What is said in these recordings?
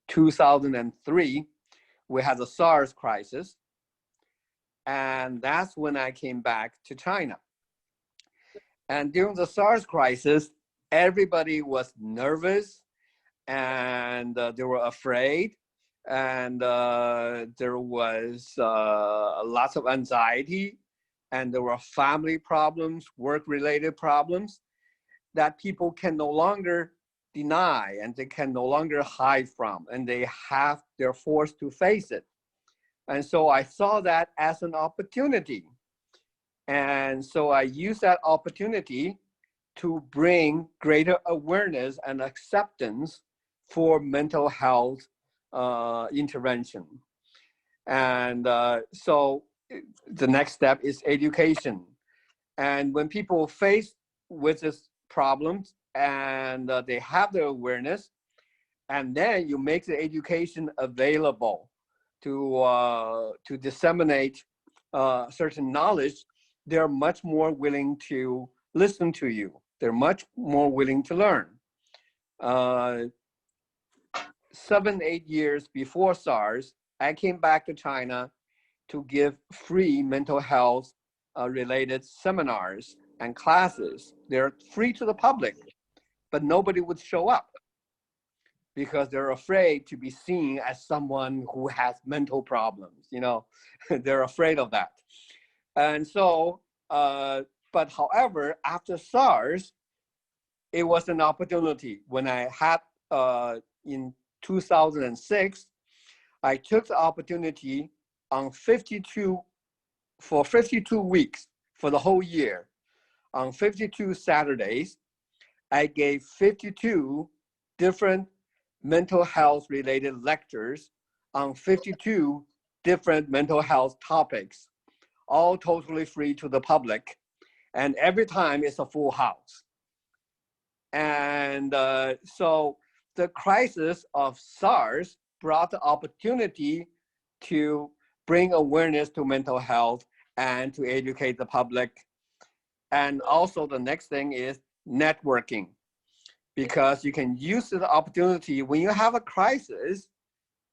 2003, we had the SARS crisis. And that's when I came back to China. And during the SARS crisis, everybody was nervous and they were afraid. And there was lots of anxiety, and there were family problems, work-related problems that people can no longer deny and they can no longer hide from, and they're forced to face it. And so I saw that as an opportunity. And so I used that opportunity to bring greater awareness and acceptance for mental health intervention. And so the next step is education. And when people face with this problems and they have the awareness, and then you make the education available to disseminate certain knowledge, they're much more willing to listen to you. They're much more willing to learn. 7-8 years before SARS, I came back to China to give free mental health related seminars and classes. They're free to the public, but nobody would show up because they're afraid to be seen as someone who has mental problems. You know, they're afraid of that. And so, but however, after SARS, it was an opportunity. When I had, in 2006, I took the opportunity on 52 weeks, for the whole year, on 52 Saturdays, I gave 52 different mental health related lectures on 52 different mental health topics, all totally free to the public. And every time it's a full house. And so the crisis of SARS brought the opportunity to bring awareness to mental health and to educate the public. And also the next thing is networking, because you can use the opportunity when you have a crisis.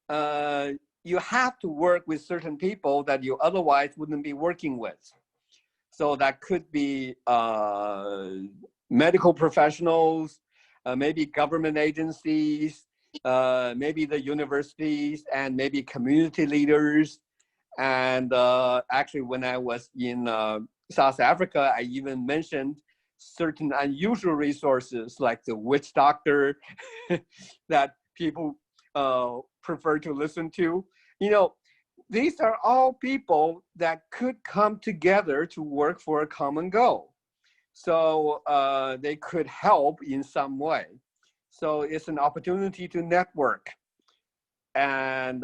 You have to work with certain people that you otherwise wouldn't be working with. So that could be medical professionals, maybe government agencies, maybe the universities, and maybe community leaders. And actually, when I was in South Africa, I even mentioned certain unusual resources like the witch doctor that people prefer to listen to. You know, these are all people that could come together to work for a common goal. So they could help in some way. So it's an opportunity to network. And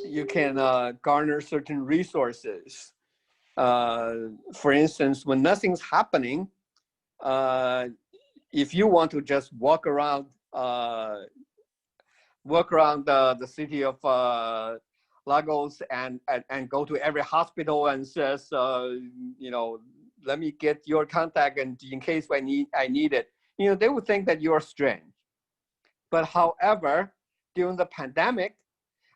you can garner certain resources. For instance, when nothing's happening, if you want to just walk around the city of Lagos and go to every hospital and says, you know, let me get your contact and in case I need it, you know, they would think that you're strange. But however, during the pandemic,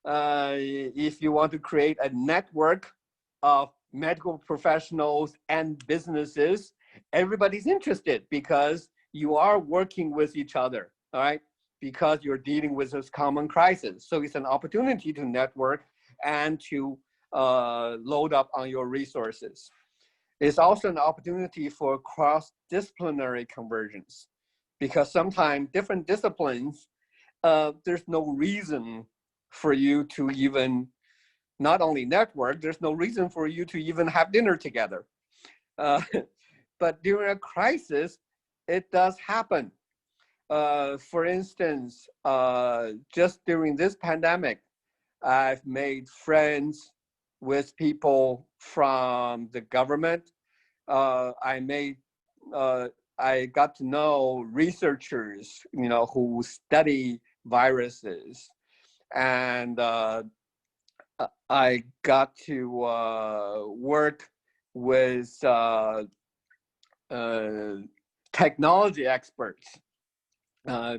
if you want to create a network of medical professionals and businesses, everybody's interested because you are working with each other, all right? Because you're dealing with this common crisis. So it's an opportunity to network and to load up on your resources. It's also an opportunity for cross-disciplinary convergence, because sometimes different disciplines, there's no reason for you to even not only network, there's no reason for you to even have dinner together. But during a crisis, it does happen. For instance, just during this pandemic, I've made friends with people from the government. I got to know researchers, you know, who study viruses, and I got to work with technology experts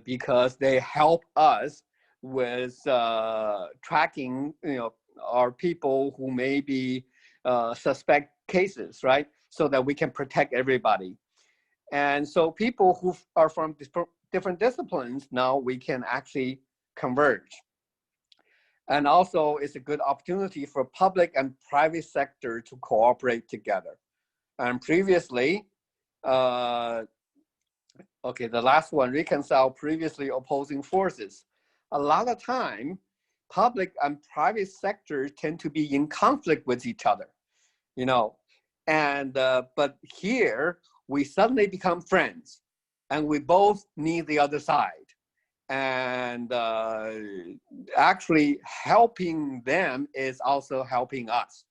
because they help us with tracking, our people who may be suspect cases, right? So that we can protect everybody. And so people who are from different disciplines, now we can actually converge. And also it's a good opportunity for public and private sector to cooperate together. And previously, the last one, reconcile previously opposing forces. A lot of time, public and private sectors tend to be in conflict with each other, and but here we suddenly become friends, and we both need the other side, and actually helping them is also helping us.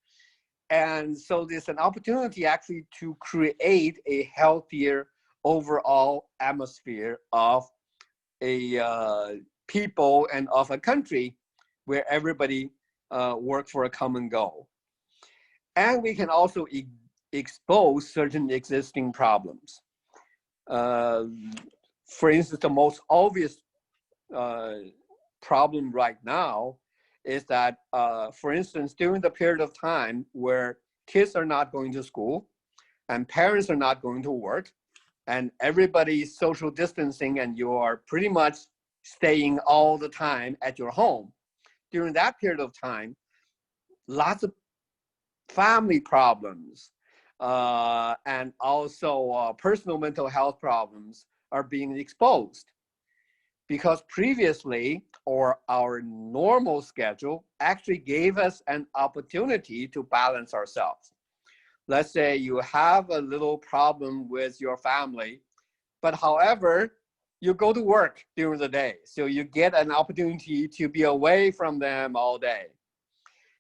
And so there's an opportunity actually to create a healthier overall atmosphere of a people and of a country where everybody work for a common goal. And we can also expose certain existing problems. For instance, the most obvious problem right now is that, for instance, during the period of time where kids are not going to school and parents are not going to work and everybody's social distancing and you are pretty much staying all the time at your home, during that period of time, lots of family problems and also personal mental health problems are being exposed. Because previously, or our normal schedule actually gave us an opportunity to balance ourselves. Let's say you have a little problem with your family, but however, you go to work during the day. So you get an opportunity to be away from them all day.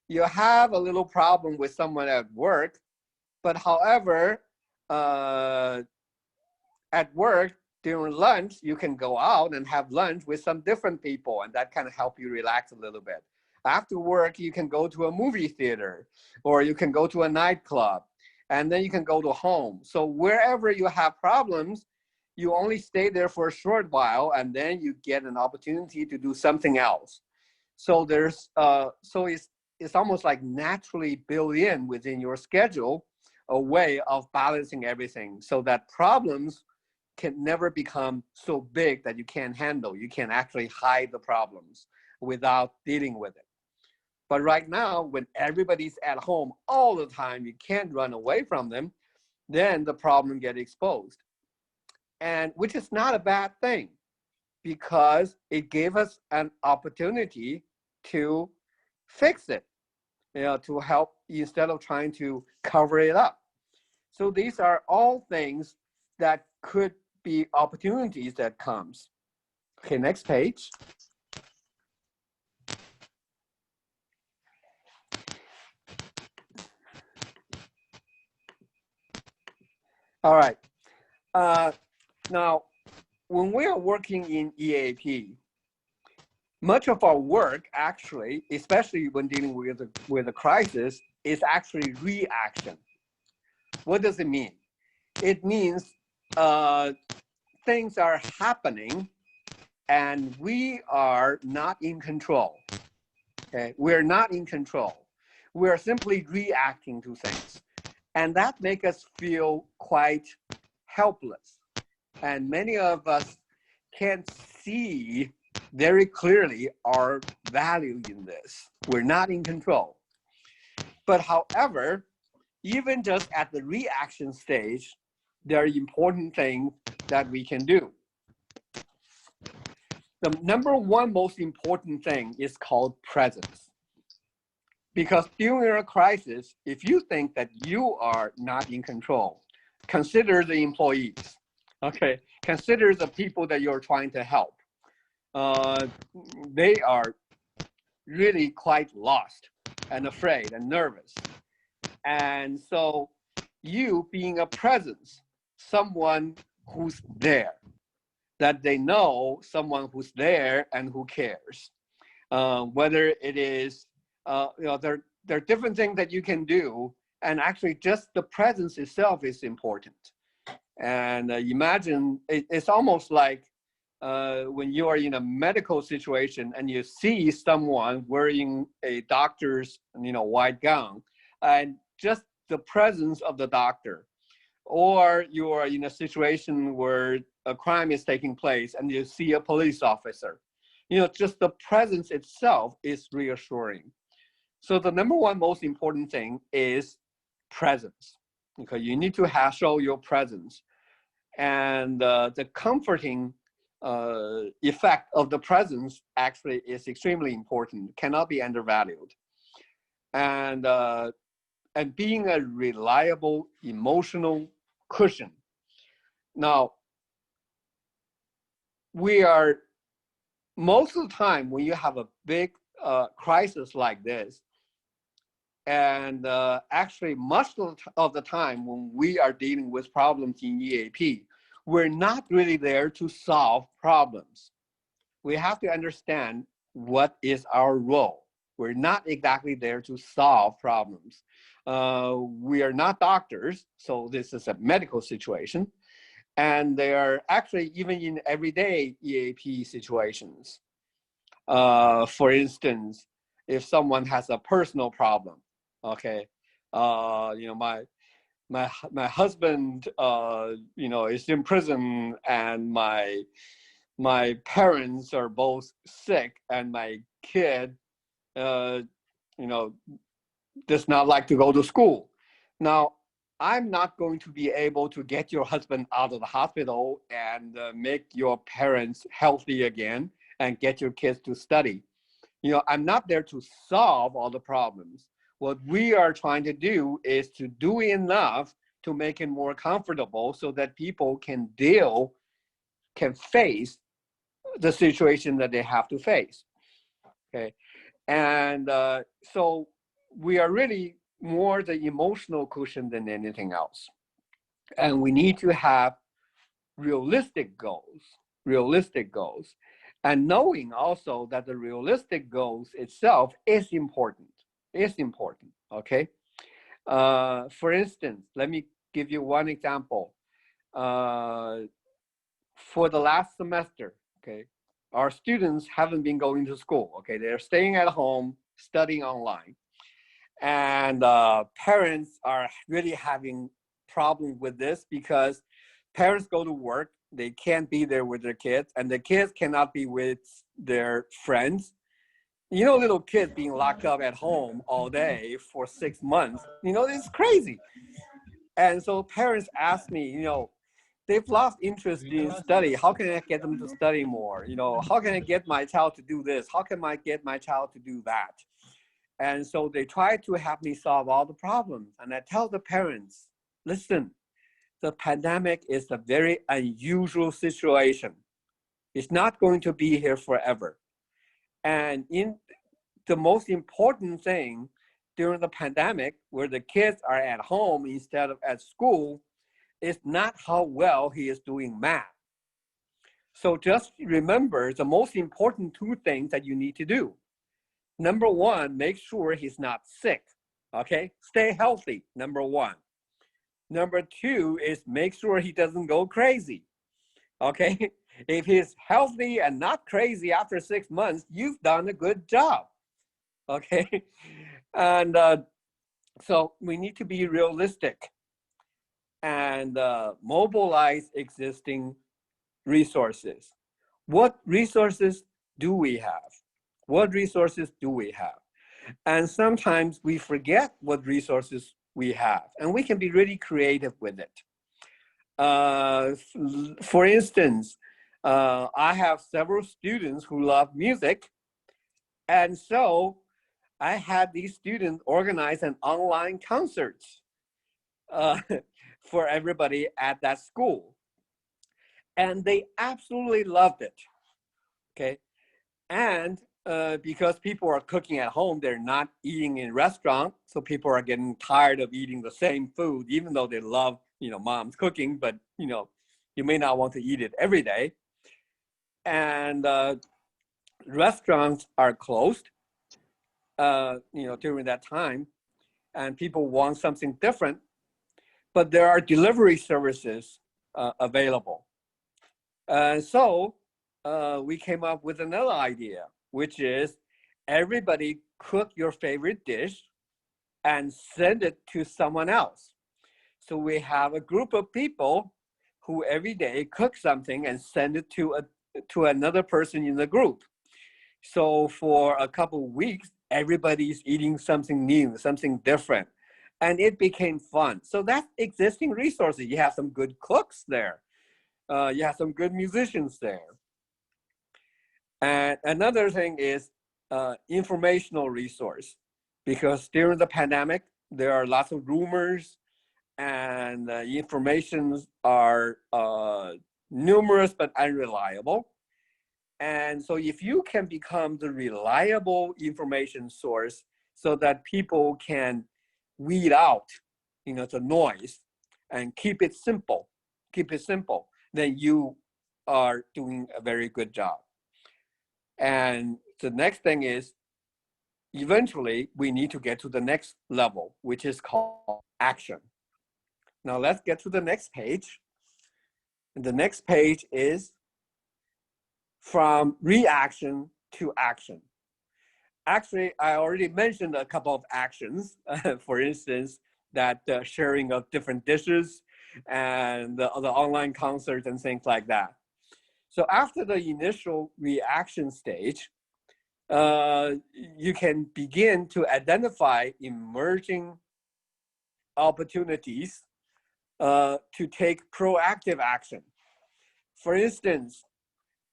You have a little problem with someone at work, but however, at work, during lunch, you can go out and have lunch with some different people, and that can help you relax a little bit. After work, you can go to a movie theater, or you can go to a nightclub, and then you can go to home. So wherever you have problems, you only stay there for a short while, and then you get an opportunity to do something else. So there's, it's almost like naturally built in within your schedule, a way of balancing everything so that problems can never become so big that you can't handle. You can actually hide the problems without dealing with it. But right now, when everybody's at home all the time, you can't run away from them, then the problem gets exposed. And which is not a bad thing, because it gave us an opportunity to fix it, to help instead of trying to cover it up. So these are all things that could be opportunities that comes. Okay, next page. All right. Now, when we are working in EAP, much of our work actually, especially when dealing with a crisis, is actually reaction. What does it mean? It means things are happening and we are not in control. Okay, we're not in control. We're simply reacting to things. And that makes us feel quite helpless. And many of us can't see very clearly our value in this. We're not in control. But however, even just at the reaction stage, there are important things that we can do. The number one most important thing is called presence. Because during a crisis, if you think that you are not in control, consider the employees, okay? Consider the people that you're trying to help. They are really quite lost and afraid and nervous. And so you being a presence, someone who's there, that they know someone who's there and who cares. Whether it is, there are different things that you can do, and actually just the presence itself is important. And imagine, it's almost like when you are in a medical situation and you see someone wearing a doctor's, white gown, and just the presence of the doctor, or you are in a situation where a crime is taking place and you see a police officer, just the presence itself is reassuring. So the number one most important thing is presence. Okay, you need to show your presence, and the comforting effect of the presence actually is extremely important, cannot be undervalued. And being a reliable emotional cushion. Now, we are, most of the time when you have a big crisis like this, and actually much of the time when we are dealing with problems in EAP, we're not really there to solve problems. We have to understand what is our role. We're not exactly there to solve problems. We are not doctors, so this is a medical situation. And they are actually even in everyday EAP situations. For instance, if someone has a personal problem, okay, my husband, is in prison, and my parents are both sick, and my kid, does not like to go to school. Now, I'm not going to be able to get your husband out of the hospital and make your parents healthy again and get your kids to study. I'm not there to solve all the problems. What we are trying to do is to do enough to make it more comfortable so that people can face the situation that they have to face. Okay. And so we are really more the emotional cushion than anything else. And we need to have realistic goals, and knowing also that the realistic goals itself is important, okay? For instance, let me give you one example. For the last semester, okay, our students haven't been going to school, okay? They're staying at home, studying online. And parents are really having problems with this because parents go to work, they can't be there with their kids, and the kids cannot be with their friends. Little kids being locked up at home all day for 6 months, it's crazy. And so parents ask me, they've lost interest in study. How can I get them to study more? How can I get my child to do this? How can I get my child to do that? And so they try to help me solve all the problems. And I tell the parents, listen, the pandemic is a very unusual situation. It's not going to be here forever. And the most important thing during the pandemic, where the kids are at home instead of at school, is not how well he is doing math. So just remember the most important two things that you need to do. Number one, make sure he's not sick, okay? Stay healthy, number one. Number two is make sure he doesn't go crazy, okay? If he's healthy and not crazy after 6 months, you've done a good job, okay? And so we need to be realistic and mobilize existing resources. What resources do we have? What resources do we have? And sometimes we forget what resources we have, and we can be really creative with it. For instance, I have several students who love music, and so I had these students organize an online concert for everybody at that school. And they absolutely loved it, okay? And because people are cooking at home, they're not eating in restaurant, so people are getting tired of eating the same food, even though they love, mom's cooking, but, you may not want to eat it every day. And restaurants are closed, during that time, and people want something different, but there are delivery services available. So we came up with another idea, which is everybody cook your favorite dish and send it to someone else. So we have a group of people who every day cook something and send it to another person in the group. So for a couple of weeks, everybody's eating something new, something different, and it became fun. So that's existing resources. You have some good cooks there. You have some good musicians there. And another thing is informational resource, because during the pandemic, there are lots of rumors and informations are numerous but unreliable. And so if you can become the reliable information source so that people can weed out, the noise and keep it simple, then you are doing a very good job. And the next thing is, eventually we need to get to the next level, which is called action. Now let's get to the next page. And the next page is from reaction to action. Actually, I already mentioned a couple of actions. For instance, that sharing of different dishes and the online concerts and things like that. So after the initial reaction stage, you can begin to identify emerging opportunities to take proactive action. For instance,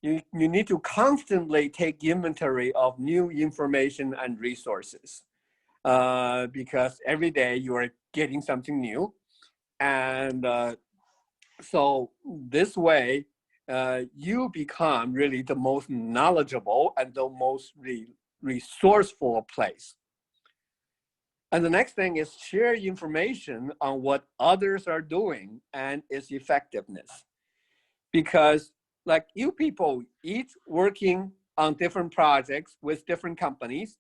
you need to constantly take inventory of new information and resources because every day you are getting something new. And so this way, you become really the most knowledgeable and the most resourceful place. And the next thing is share information on what others are doing and its effectiveness. Because like you people, each working on different projects with different companies,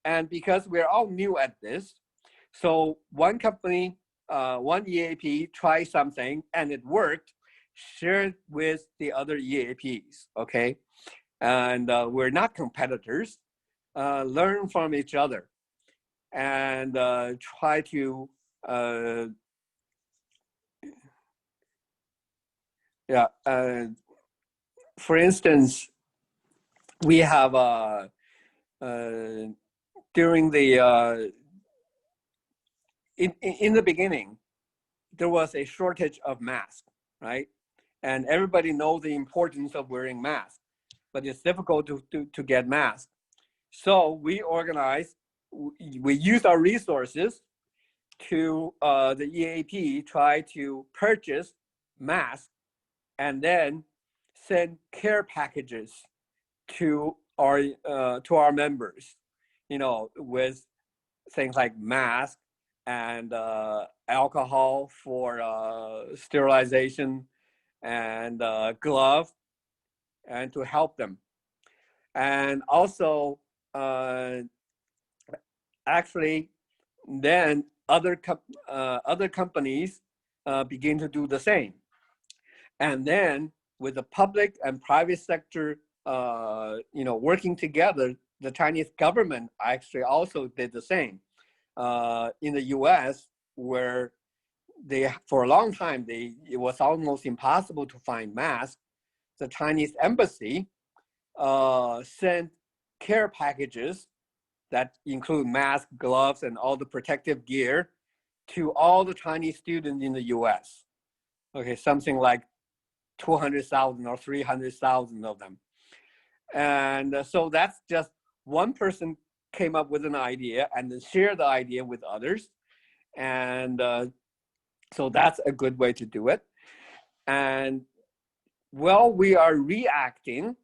and because we're all new at this, so one company, one EAP tried something and it worked, share it with the other EAPs, okay? And we're not competitors, learn from each other and try to, for instance, we have during the, in the beginning, there was a shortage of masks, right? And everybody knows the importance of wearing masks, but it's difficult to get masks. So we organized, we used our resources to the EAP try to purchase masks and then send care packages to our members, with things like masks and alcohol for sterilization and glove, and to help them. And also, actually, then other companies begin to do the same. And then with the public and private sector, working together, the Chinese government actually also did the same. In the US, where for a long time, it was almost impossible to find masks, the Chinese embassy sent care packages that include masks, gloves, and all the protective gear to all the Chinese students in the US. Okay, something like 200,000 or 300,000 of them. And so that's just one person came up with an idea and then shared the idea with others. And so that's a good way to do it. And while we are reacting,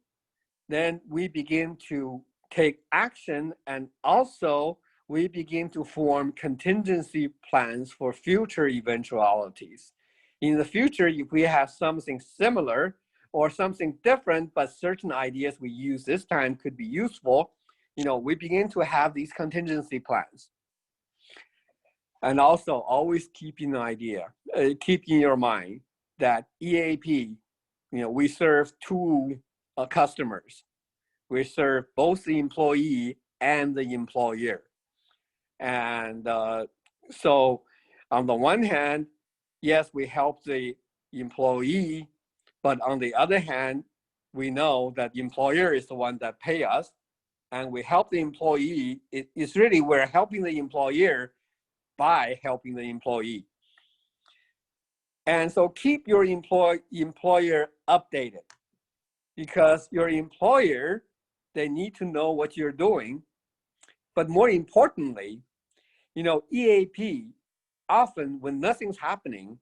then we begin to take action, and also we begin to form contingency plans for future eventualities. In the future, if we have something similar or something different, but certain ideas we use this time could be useful, we begin to have these contingency plans. And also always keep in your mind that EAP, we serve two customers. We serve both the employee and the employer. And so on the one hand, yes, we help the employee, but on the other hand, we know that the employer is the one that pay us, and we help the employee. It's really, we're helping the employer by helping the employee. And so keep your employer updated, because your employer, they need to know what you're doing. But more importantly, EAP, often when nothing's happening,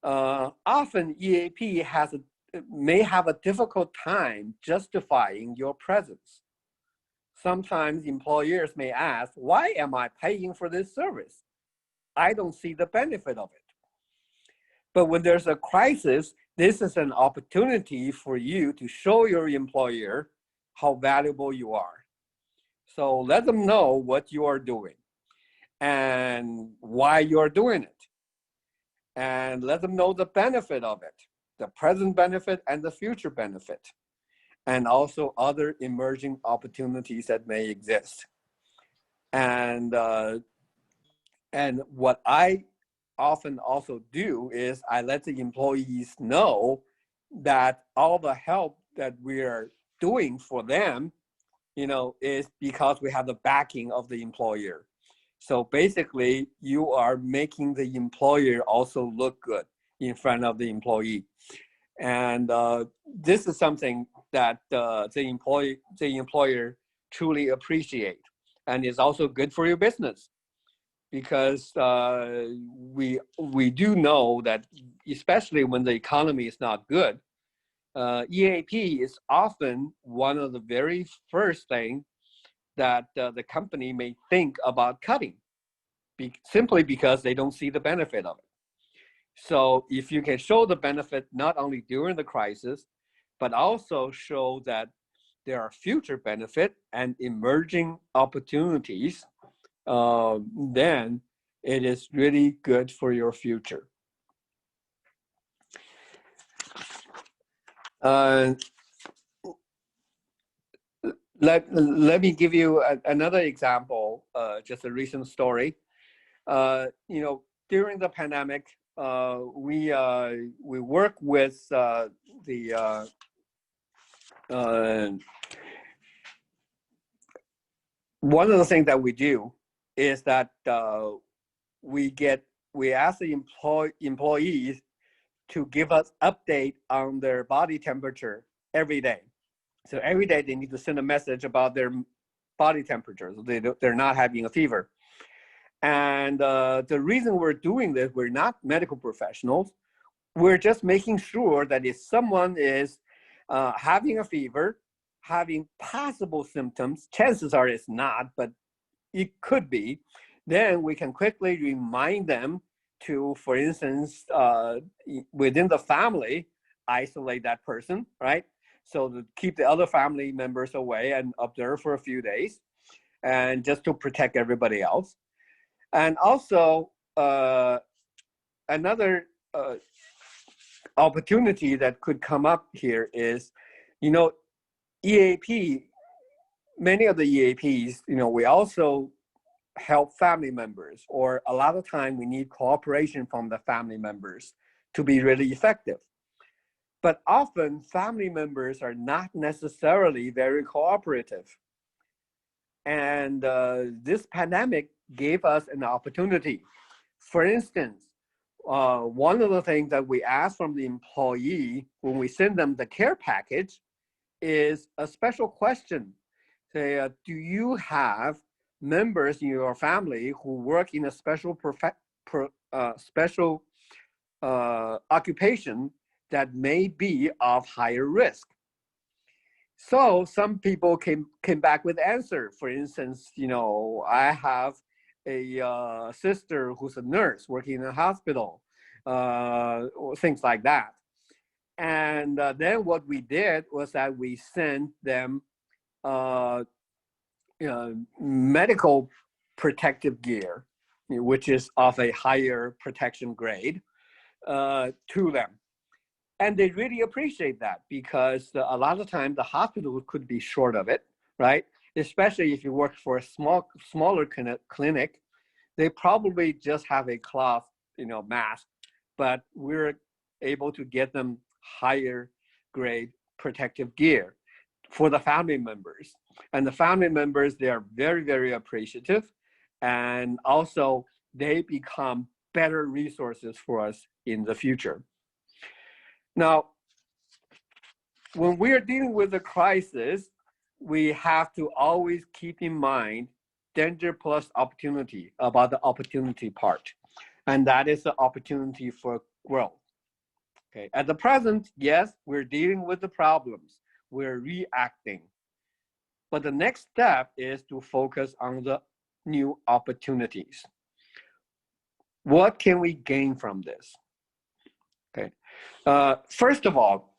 often EAP may have a difficult time justifying your presence. Sometimes employers may ask, why am I paying for this service? I don't see the benefit of it. But when there's a crisis, this is an opportunity for you to show your employer how valuable you are. So let them know what you are doing and why you're doing it. And let them know the benefit of it, the present benefit and the future benefit, and also other emerging opportunities that may exist. And what I often also do is I let the employees know that all the help that we are doing for them, is because we have the backing of the employer. So basically, you are making the employer also look good in front of the employee. And this is something that the employer truly appreciate, and is also good for your business. Because we do know that, especially when the economy is not good, EAP is often one of the very first things that the company may think about cutting, simply because they don't see the benefit of it. So if you can show the benefit not only during the crisis, but also show that there are future benefit and emerging opportunities, then it is really good for your future. Let me give you another example, just a recent story. During the pandemic, we work with one of the things that we do is that we ask the employees to give us update on their body temperature every day. So every day they need to send a message about their body temperature. So they're not having a fever. And the reason we're doing this, we're not medical professionals. We're just making sure that if someone is having a fever, having possible symptoms, chances are it's not, but it could be, then we can quickly remind them to, for instance, within the family, isolate that person, right? So to keep the other family members away and observe for a few days, and just to protect everybody else. And also, another opportunity that could come up here is, EAP, many of the EAPs, we also help family members, or a lot of time we need cooperation from the family members to be really effective. But often family members are not necessarily very cooperative. And this pandemic gave us an opportunity. For instance, one of the things that we ask from the employee when we send them the care package is a special question. Say, do you have members in your family who work in a special occupation that may be of higher risk? So some people came back with answer. For instance, I have a sister who's a nurse working in a hospital, things like that. And then what we did was that we sent them medical protective gear, which is of a higher protection grade, to them. And they really appreciate that because a lot of times the hospital could be short of it, right? Especially if you work for a smaller clinic, they probably just have a cloth, mask, but we're able to get them higher grade protective gear for the family members. And the family members, they are very, very appreciative. And also they become better resources for us in the future. Now, when we are dealing with a crisis, we have to always keep in mind danger plus opportunity about the opportunity part. And that is the opportunity for growth. Okay. At the present, yes, we're dealing with the problems. We're reacting. But the next step is to focus on the new opportunities. What can we gain from this? Okay. First of all,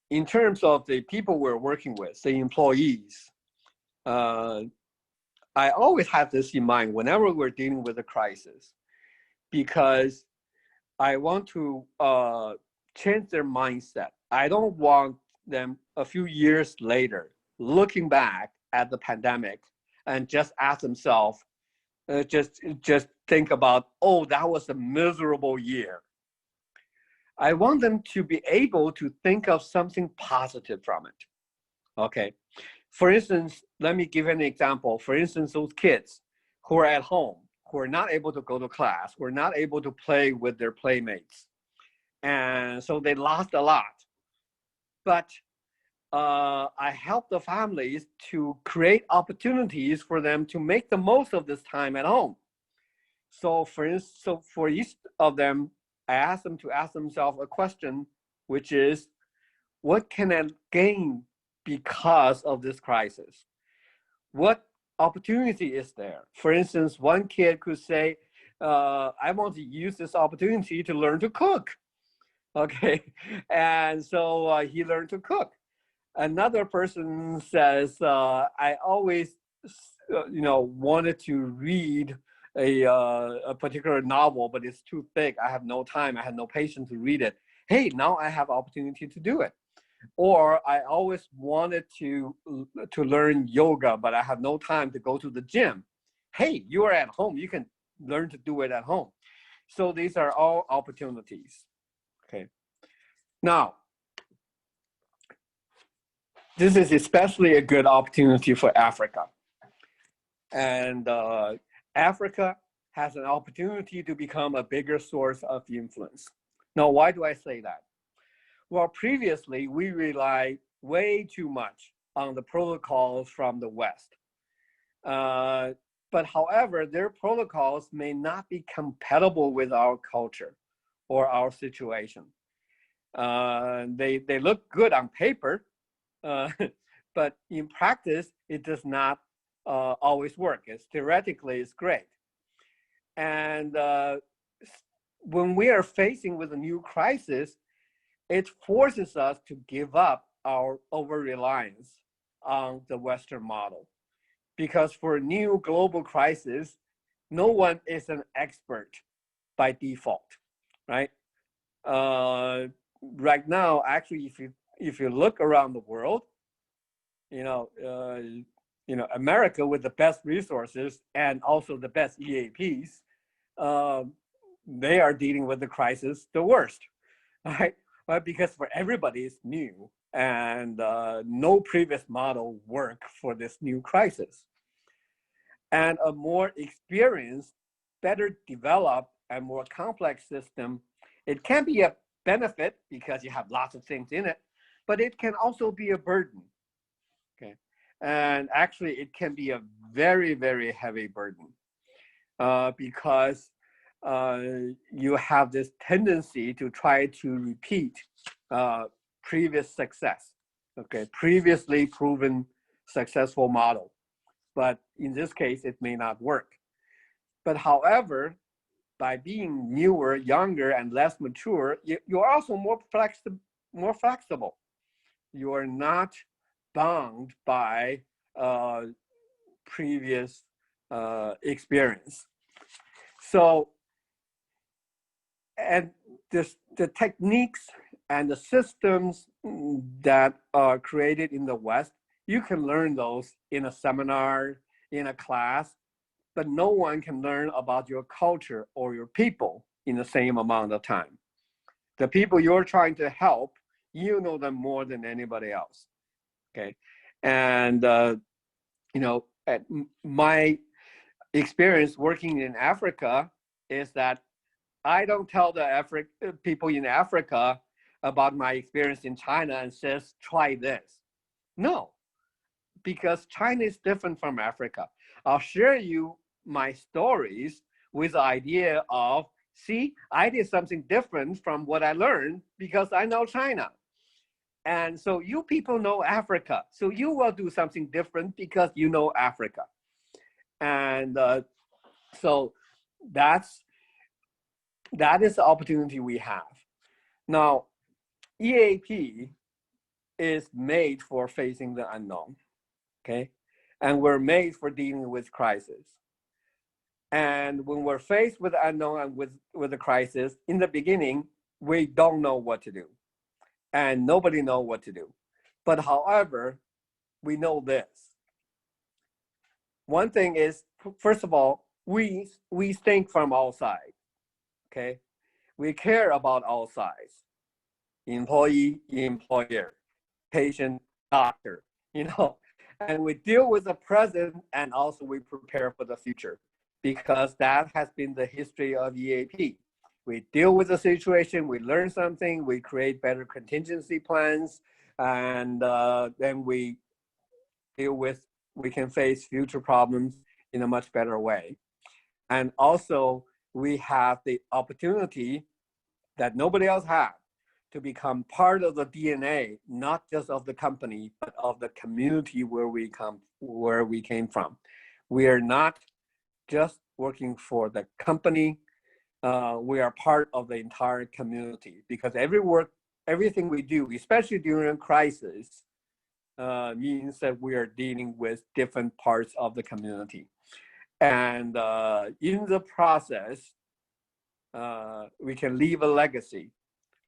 in terms of the people we're working with, the employees, I always have this in mind whenever we're dealing with a crisis, because I want to change their mindset. I don't want them a few years later looking back at the pandemic and just ask themselves, just think about, oh, that was a miserable year. I want them to be able to think of something positive from it. Okay. For instance, let me give an example. For instance, those kids who are at home, who are not able to go to class, who are not able to play with their playmates. And so they lost a lot. But I help the families to create opportunities for them to make the most of this time at home. So for each of them, I ask them to ask themselves a question, which is, what can I gain because of this crisis? What opportunity is there? For instance, one kid could say, I want to use this opportunity to learn to cook. Okay, and so he learned to cook. Another person says, I always, wanted to read a particular novel, but it's too thick. I have no time. I have no patience to read it. Hey, now I have opportunity to do it. Or I always wanted to learn yoga, but I have no time to go to the gym. Hey, you are at home. You can learn to do it at home. So these are all opportunities. Okay. Now, this is especially a good opportunity for Africa. And Africa has an opportunity to become a bigger source of influence. Now, why do I say that? Well, previously, we relied way too much on the protocols from the West. But however, their protocols may not be compatible with our culture or our situation. They look good on paper, but in practice, it does not always work. Theoretically, it's great. And when we are facing with a new crisis, it forces us to give up our over-reliance on the Western model. Because for a new global crisis, no one is an expert by default, right? Right now, actually, if you look around the world, America with the best resources and also the best EAPs, they are dealing with the crisis the worst, right? But because for everybody it's new and no previous model worked for this new crisis. And a more experienced, better developed, and more complex system, it can be a benefit because you have lots of things in it, but it can also be a burden. Okay, and actually it can be a very, very heavy burden because you have this tendency to try to repeat previous success, okay, previously proven successful model. But in this case, it may not work. But however, by being newer, younger, and less mature, you're also more flexible. You are not bound by previous experience. So, and the techniques and the systems that are created in the West, you can learn those in a seminar, in a class, but no one can learn about your culture or your people in the same amount of time. The people you're trying to help, you know them more than anybody else. Okay, and my experience working in Africa is that I don't tell the people in Africa about my experience in China and says, try this. No, because China is different from Africa. I'll share you my stories with the idea of, see, I did something different from what I learned because I know China. And so you people know Africa. So you will do something different because you know Africa. And so that is the opportunity we have. Now, EAP is made for facing the unknown, okay? And we're made for dealing with crisis. And when we're faced with the unknown and with the crisis, in the beginning, we don't know what to do. And nobody knows what to do. But however, we know this. One thing is, first of all, we think from all sides, okay? We care about all sides. Employee, employer, patient, doctor, and we deal with the present and also we prepare for the future because that has been the history of EAP. We deal with the situation, we learn something, we create better contingency plans, and then we can face future problems in a much better way. And also we have the opportunity that nobody else had to become part of the DNA, not just of the company, but of the community where we came from. We are not just working for the company. We are part of the entire community because everything we do, especially during a crisis, means that we are dealing with different parts of the community. And in the process, we can leave a legacy.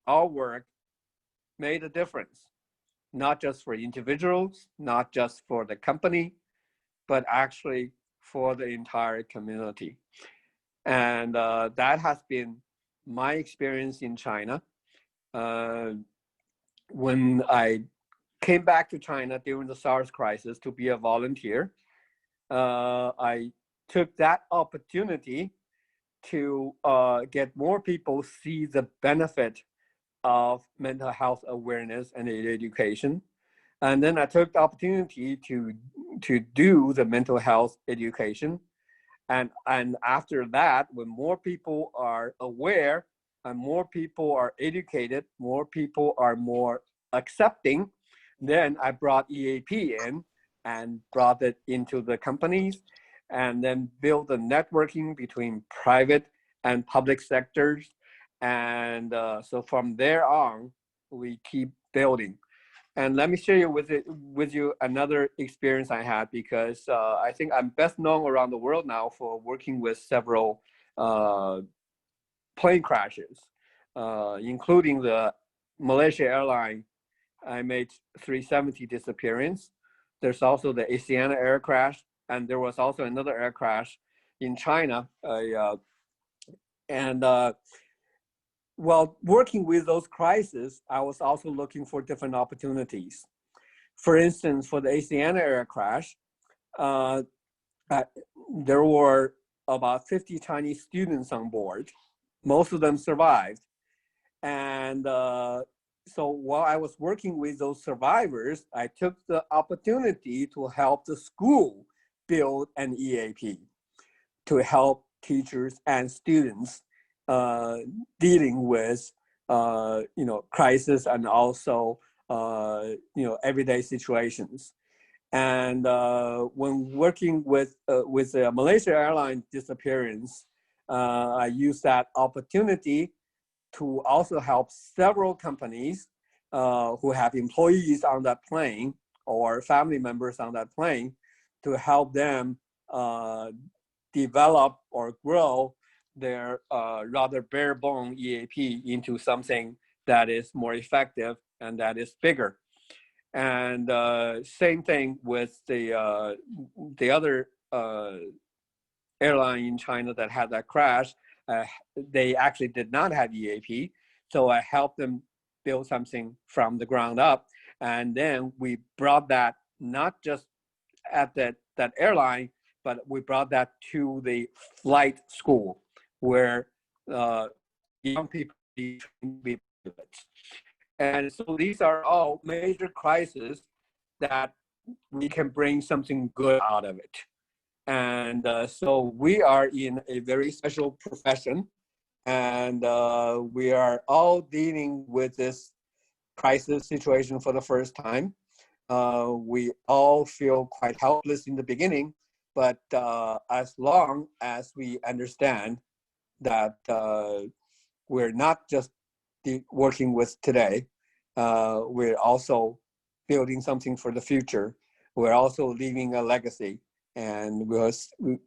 Our work made a difference, not just for individuals, not just for the company, but actually for the entire community. And that has been my experience in China. When I came back to China during the SARS crisis to be a volunteer, I took that opportunity to get more people see the benefit of mental health awareness and education. And then I took the opportunity to do the mental health education. And after that, when more people are aware and more people are educated, more people are more accepting, then I brought EAP in and brought it into the companies and then built the networking between private and public sectors. And so from there on, we keep building. And let me share with you another experience I had because I think I'm best known around the world now for working with several plane crashes, including the Malaysia airline. I made 370 disappearance. There's also the Asiana air crash, and there was also another air crash in China. While working with those crises, I was also looking for different opportunities. For instance, for the Asiana air crash, there were about 50 Chinese students on board. Most of them survived. And so while I was working with those survivors, I took the opportunity to help the school build an EAP to help teachers and students dealing with crisis and also everyday situations. And when working with the Malaysia airline disappearance, I used that opportunity to also help several companies who have employees on that plane or family members on that plane to help them develop or grow their rather bare bone EAP into something that is more effective and that is bigger. And same thing with the other airline in China that had that crash. They actually did not have EAP, so I helped them build something from the ground up. And then we brought that not just at that airline, but we brought that to the flight school where young people be pilots. And so these are all major crises that we can bring something good out of it. And so we are in a very special profession, and we are all dealing with this crisis situation for the first time. We all feel quite helpless in the beginning, but as long as we understand that we're not just working with today, we're also building something for the future. We're also leaving a legacy, and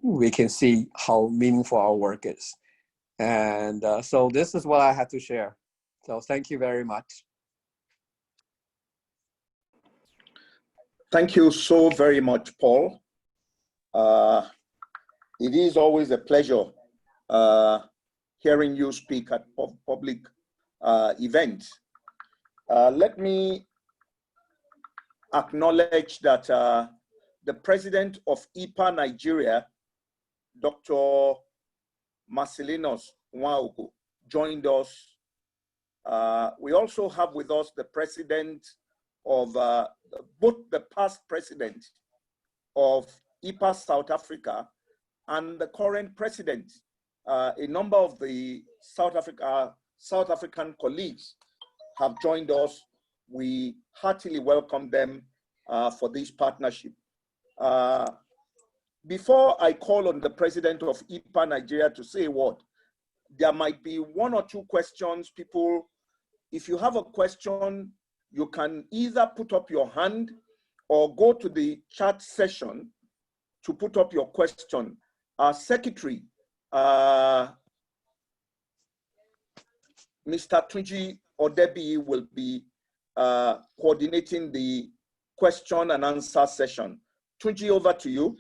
we can see how meaningful our work is. And so this is what I had to share. So thank you very much. Thank you so very much, Paul. It is always a pleasure hearing you speak at public events. Let me acknowledge that the president of IPPA Nigeria, Dr. Marcelinos Nwaogu, joined us. We also have with us the president of both the past president of IPPA South Africa and the current president. A number of the South African colleagues have joined us. We heartily welcome them for this partnership. Before I call on the president of IPPA Nigeria to say a word, there might be one or two questions. People, if you have a question, you can either put up your hand or go to the chat session to put up your question. Our secretary, Mr. Tunji Odebi, will be coordinating the question and answer session. Tunji, over to you.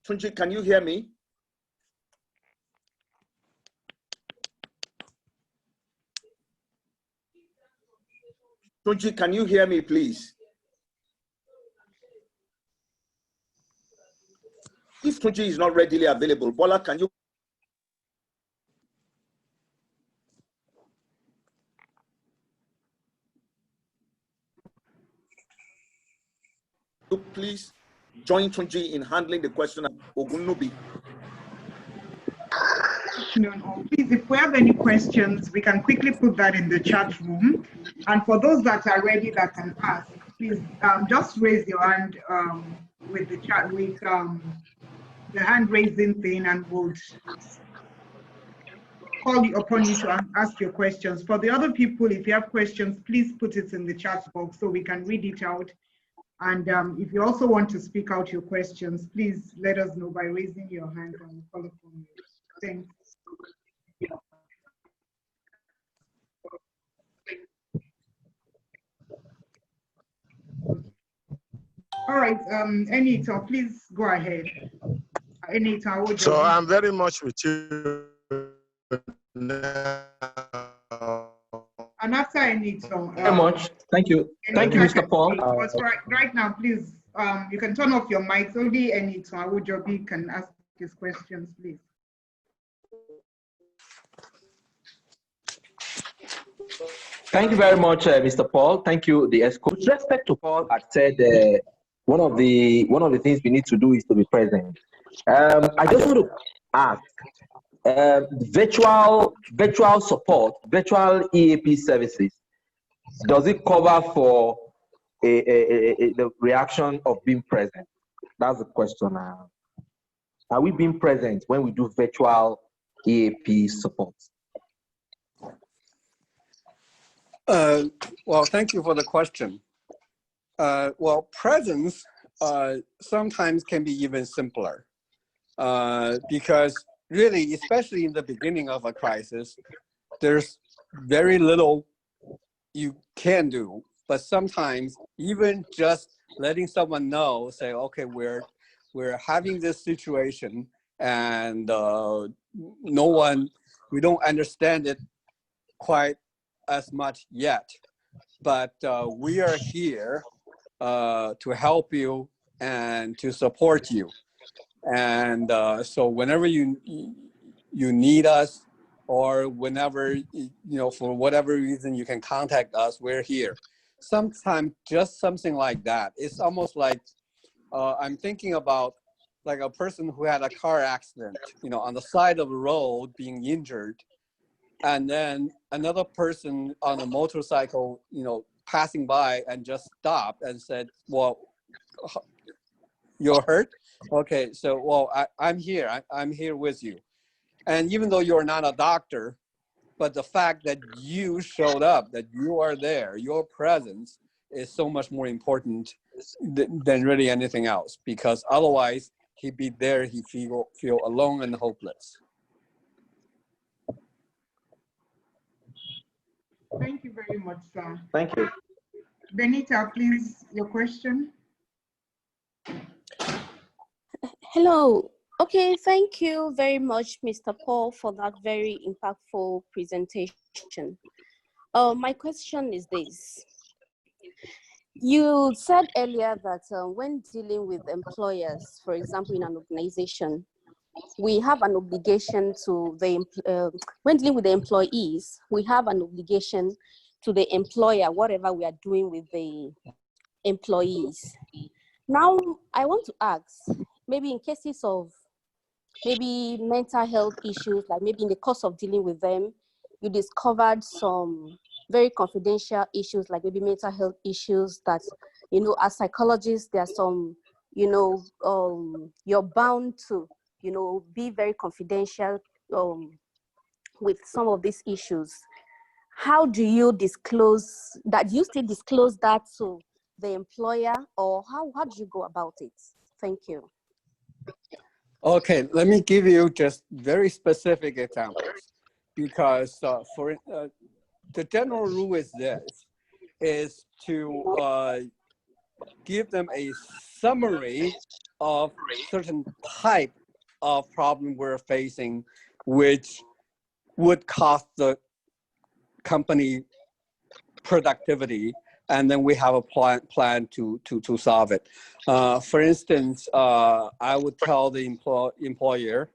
Tunji, can you hear me? Tunji, can you hear me, please? If Tunji is not readily available, Bola, can you please join Tunji in handling the question of Ogunnubi? Please, if we have any questions, we can quickly put that in the chat room. And for those that are ready that can ask, please just raise your hand with the chat, with the hand raising thing, and we'll call upon you to ask your questions. For the other people, if you have questions, please put it in the chat box so we can read it out. And if you also want to speak out your questions, please let us know by raising your hand and we'll call upon you. Thanks. All right, Anita, please go ahead. Anita, so I'm very much with you now. And after Anita, very much. Thank you. Thank you, Mr. Paul. Right now, please, you can turn off your mics. Only Anita Awojobi can ask his questions, please. Thank you very much, Mr. Paul. Thank you, the ESCO. With respect to Paul, I said one of the things we need to do is to be present. I just want to ask, virtual support, virtual EAP services, does it cover for the reaction of being present? That's the question. Are we being present when we do virtual EAP support? Well, thank you for the question. Well, presence sometimes can be even simpler because really, especially in the beginning of a crisis, there's very little you can do. But sometimes even just letting someone know, say, okay, we're having this situation and we don't understand it quite as much yet, but we are here to help you and to support you. And so whenever you need us, or whenever, for whatever reason you can contact us, we're here. Sometimes just something like that. It's almost like I'm thinking about like a person who had a car accident, on the side of the road being injured, and then another person on a motorcycle, passing by and just stopped and said, well, you're hurt? Okay, so, well, I'm here. I'm here with you. And even though you're not a doctor, but the fact that you showed up, that you are there, your presence is so much more important than really anything else, because otherwise he'd be there, he'd feel alone and hopeless. Thank you very much, sir. Thank you. Benita, please, your question. Hello. Okay, thank you very much, Mr. Paul, for that very impactful presentation. My question is this. You said earlier that when dealing with employers, for example, in an organization, we have an obligation to when dealing with the employees, we have an obligation to the employer, whatever we are doing with the employees. Now, I want to ask, maybe in cases of maybe mental health issues, like maybe in the course of dealing with them, you discovered some very confidential issues, like maybe mental health issues that, as psychologists, there are some, you're bound to, be very confidential with some of these issues. How do you disclose that? Do you still disclose that to the employer, or how do you go about it? Thank you. Okay, let me give you just very specific examples, because the general rule is this, is to give them a summary of certain type of problem we're facing, which would cost the company productivity, and then we have a plan to solve it. For instance, I would tell the employer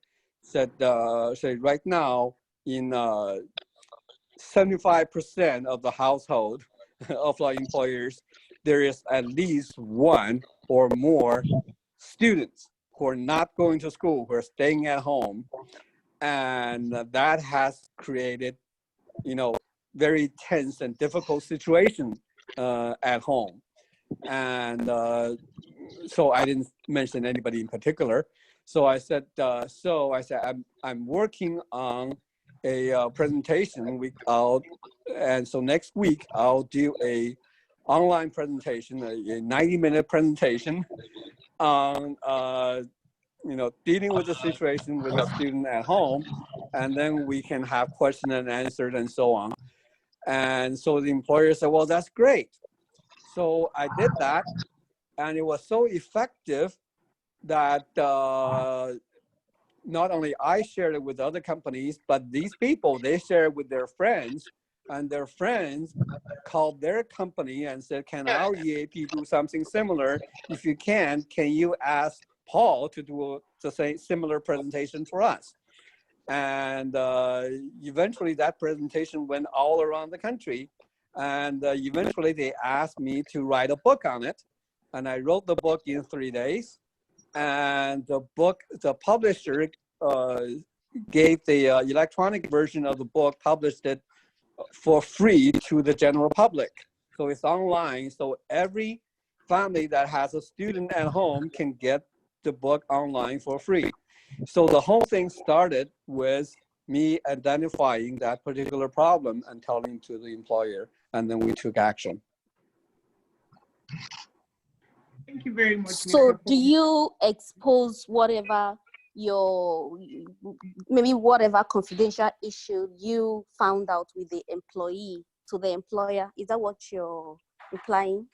that say right now in 75% of the household of our employers, there is at least one or more students who are not going to school, who are staying at home, and that has created, very tense and difficult situation at home. And so I didn't mention anybody in particular. So I said, I'm working on a presentation and so next week I'll do a online presentation, a 90-minute presentation on dealing with the situation with a student at home, and then we can have question and answer and so on. And so the employer said, well, that's great. So I did that, and it was so effective that not only I shared it with other companies, but these people, they shared it with their friends, and their friends called their company and said, can our EAP do something similar? If you can you ask Paul to do the same similar presentation for us? And eventually that presentation went all around the country. And eventually they asked me to write a book on it. And I wrote the book in 3 days. And the publisher gave the electronic version of the book, published it for free to the general public. So it's online. So every family that has a student at home can get the book online for free. So the whole thing started with me identifying that particular problem and telling to the employer, and then we took action. Thank you very much. So Mr. do you expose whatever maybe whatever confidential issue you found out with the employee to the employer? Is that what you're implying?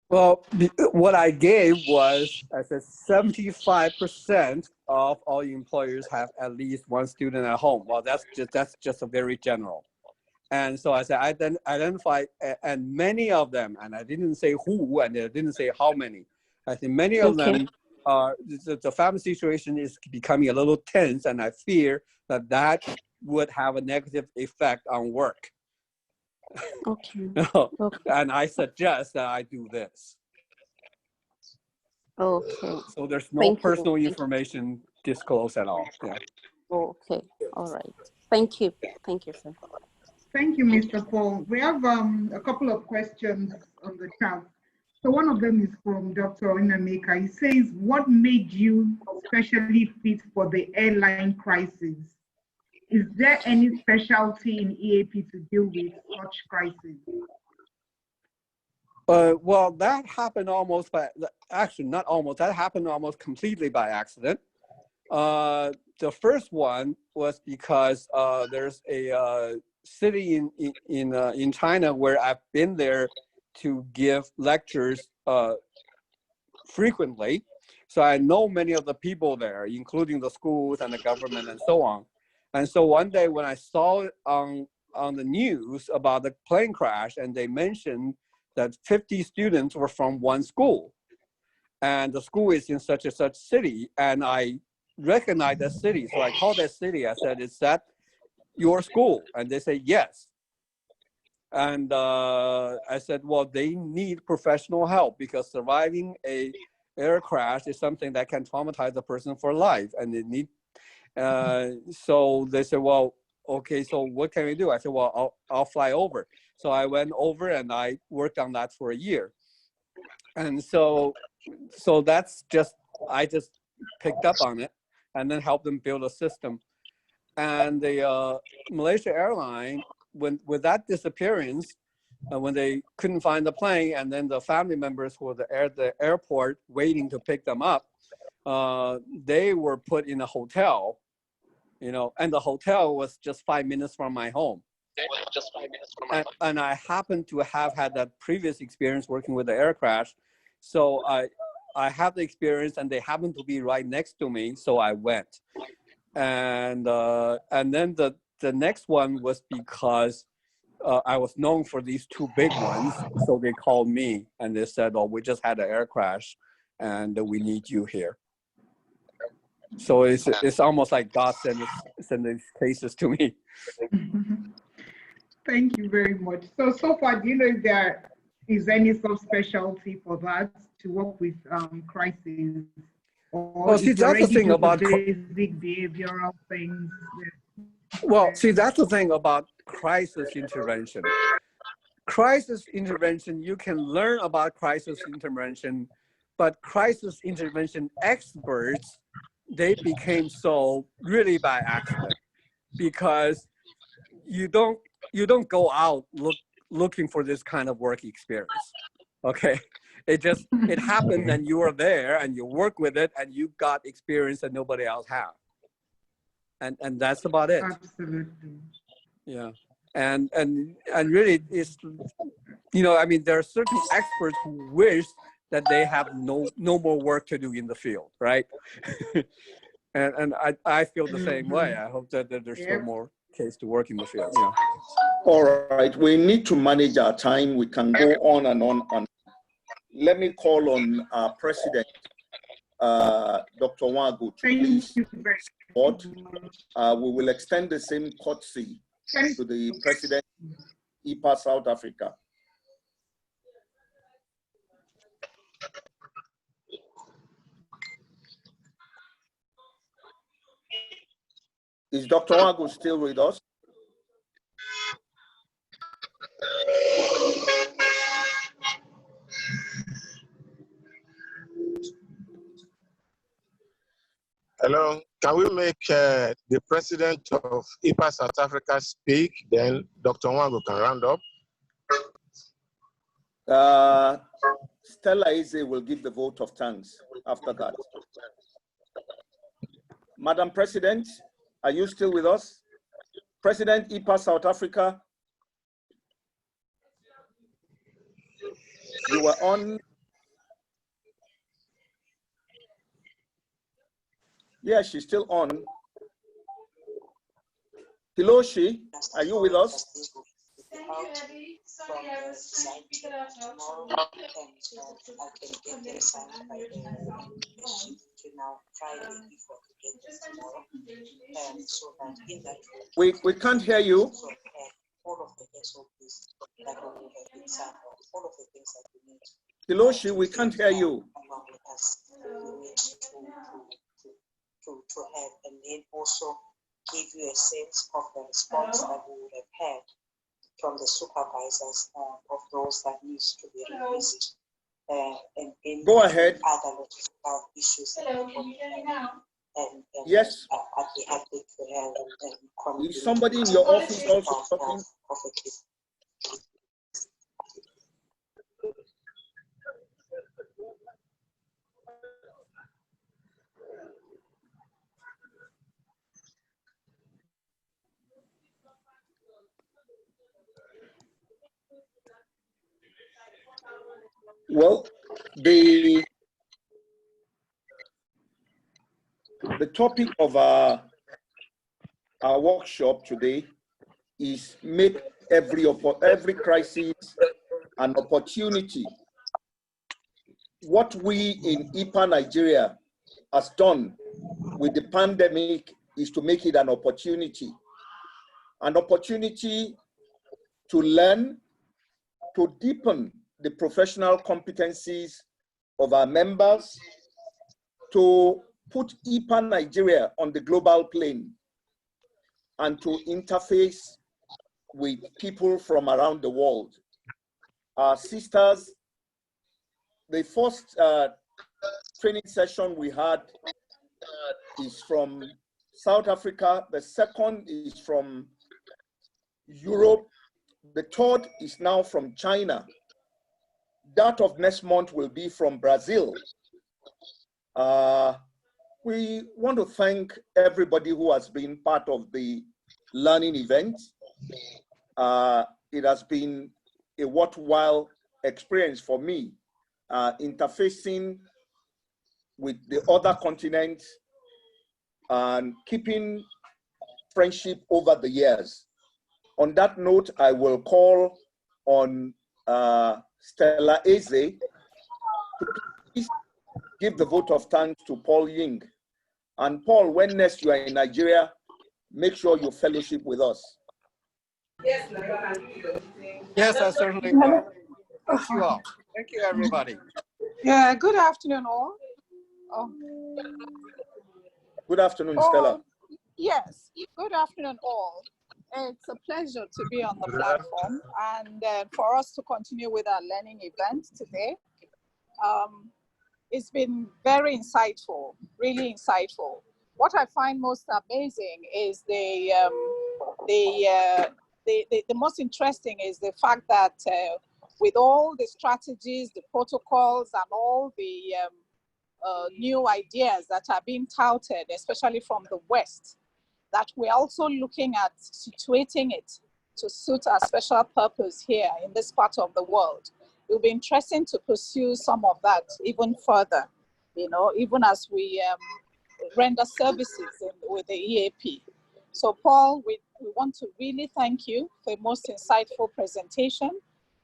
Well, what I gave was, I said 75% of all employers have at least one student at home. Well, that's just a very general. And so I said, identify, and many of them, and I didn't say who, and I didn't say how many. I think many of them, the family situation is becoming a little tense, and I fear that would have a negative effect on work. Okay. Okay. And I suggest that I do this. Okay. So there's no personal information disclosed at all. Yeah. Okay. All right. Thank you. Thank you, sir. Thank you, Mr. Paul. We have a couple of questions on the chat. So one of them is from Dr. Inameka. He says, what made you specially fit for the airline crisis? Is there any specialty in EAP to deal with such crises? Well, that happened almost by, actually not almost, that happened almost completely by accident. The first one was because there's a city in China where I've been there to give lectures frequently. So I know many of the people there, including the schools and the government and so on. And so one day when I saw it on the news about the plane crash, and they mentioned that 50 students were from one school, and the school is in such and such city, and I recognized that city. So I called that city. I said, is that your school? And they said, yes. And I said, well, they need professional help because surviving a air crash is something that can traumatize the person for life. And they need, so they said, well, okay, so what can we do? I said, well, I'll fly over. So I went over and I worked on that for a year. And so that's just, I just picked up on it and then helped them build a system. And the Malaysia airline, with that disappearance, when they couldn't find the plane, and then the family members who were at the airport waiting to pick them up, they were put in a hotel, and the hotel was just 5 minutes from my home. And I happened to have had that previous experience working with the air crash. So I have the experience, and they happened to be right next to me, so I went. And then the next one was because I was known for these two big ones, so they called me and they said, "Oh, we just had an air crash, and we need you here." So it's almost like God sent these cases to me. Thank you very much. So far, do you know if there is any subspecialty for that to work with crises? Well, see, that's the thing about basic behavioral things. Well, see, that's the thing about crisis intervention. Crisis intervention, you can learn about crisis intervention, but crisis intervention experts, they became so really by accident, because you don't go out looking for this kind of work experience. Okay, it happened, and you were there and you work with it and you got experience that nobody else had. And that's about it. Absolutely. Yeah. And really it's, I mean, there are certain experts who wish that they have no more work to do in the field, right? and I feel the same way. I hope that there's still more case to work in the field. Yeah. All right, we need to manage our time. We can go on and on. Let me call on our president, Dr. Nwagu, to please support. We will extend the same courtesy to the president, IPPA South Africa. Is Dr. Nwagu still with us? Hello, can we make the president of IPPA South Africa speak, then Dr. Nwagu can round up? Stella Eze will give the vote of thanks after that. Madam President, are you still with us? President IPPA South Africa, you were on. Yeah, she's still on. Hiloshi, are you with us? We can't hear you. Hiloshi, we can't hear you. To have, and then also give you a sense of the response that we would have had from the supervisors of those that needs to be revised. And go ahead. Other logistical issues. And yes. I'd be happy to have is somebody in your office also talking? Well, the topic of our workshop today is make every crisis an opportunity. What we in IPPA Nigeria has done with the pandemic is to make it an opportunity to learn, to deepen the professional competencies of our members, to put IPPA Nigeria on the global plane, and to interface with people from around the world. Our sisters, the first training session we had is from South Africa, the second is from Europe, the third is now from China. That of next month will be from Brazil. We want to thank everybody who has been part of the learning event. It has been a worthwhile experience for me, interfacing with the other continents and keeping friendship over the years. On that note, I will call on Stella Eze to please give the vote of thanks to Paul Ying. And Paul, when next you are in Nigeria, make sure you fellowship with us. Yes, I certainly will. Thank you all. Thank you, everybody. Yeah, good afternoon, all. Oh. Good afternoon, Stella. Yes, good afternoon, all. It's a pleasure to be on the platform and for us to continue with our learning event today. It's been very insightful, really insightful. What I find most amazing is the most interesting is the fact that with all the strategies, the protocols, and all the new ideas that are being touted, especially from the West, that we're also looking at situating it to suit our special purpose here in this part of the world. It will be interesting to pursue some of that even further, you know, even as we render services with the EAP. So Paul, we want to really thank you for a most insightful presentation.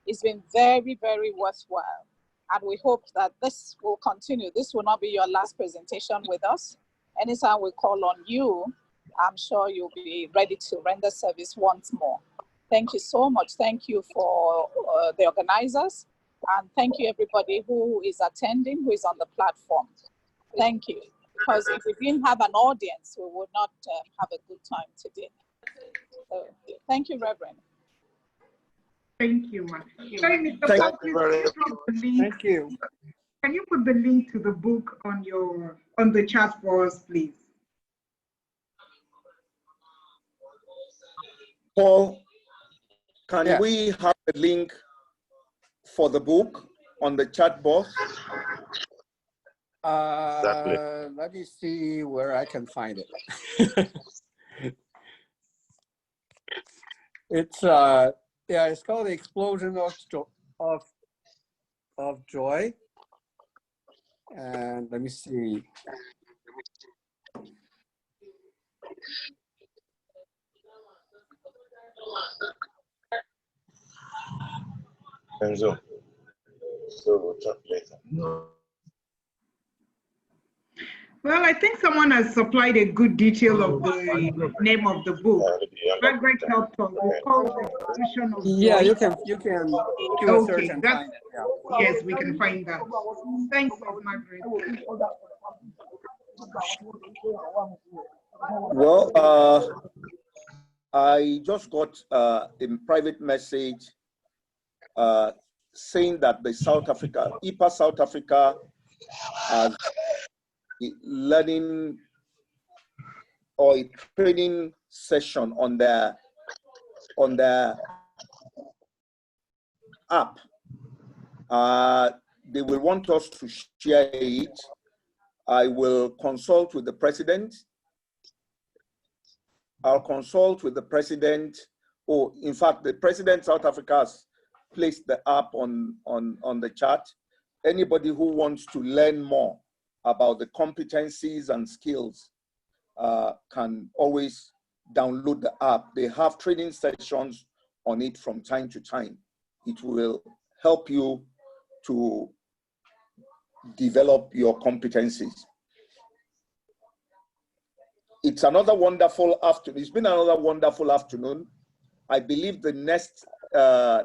It's been very, very worthwhile. And we hope that this will continue. This will not be your last presentation with us. Anytime we call on you, I'm sure you'll be ready to render service once more. Thank you so much. Thank you for the organizers. And thank you everybody who is attending, who is on the platform. Thank you. Because if we didn't have an audience, we would not have a good time today. So, thank you, Reverend. Thank you. Sorry, Mr. Thank you very much. Thank you. Can you put the link to the book on the chat for us, please? Paul, can Yeah. we have a link for the book on the chat box? Exactly. Let me see where I can find it. It's yeah, it's called the Explosion of Joy. And let me see. Enzo. So we'll talk later. Well, I think someone has supplied a good detail of the name of the book. Margaret helped us. It's called The Explosion of Joy. Yeah, you can do a search and find it. Yeah. Yes, we can find that. Thanks, Margaret. Well, I just got a private message saying that the South Africa, IPPA South Africa, has learning or a training session on their app. They will want us to share it. I will consult with the president. I'll consult with the president. Oh, in fact, the president South Africa has placed the app on the chat. Anybody who wants to learn more about the competencies and skills can always download the app. They have training sessions on it from time to time. It will help you to develop your competencies. It's another wonderful afternoon. It's been another wonderful afternoon. I believe the next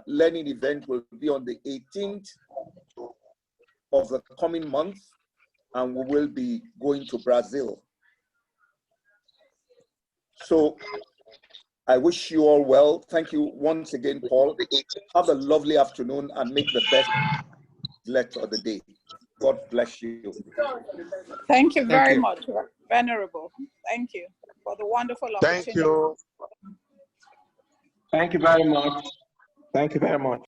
learning event will be on the 18th of the coming month, and we will be going to Brazil. So I wish you all well. Thank you once again, Paul. Have a lovely afternoon and make the best letter of the day. God bless you. Thank you very much, Venerable. Thank you for the wonderful opportunity. Thank you. Thank you very much. Thank you very much.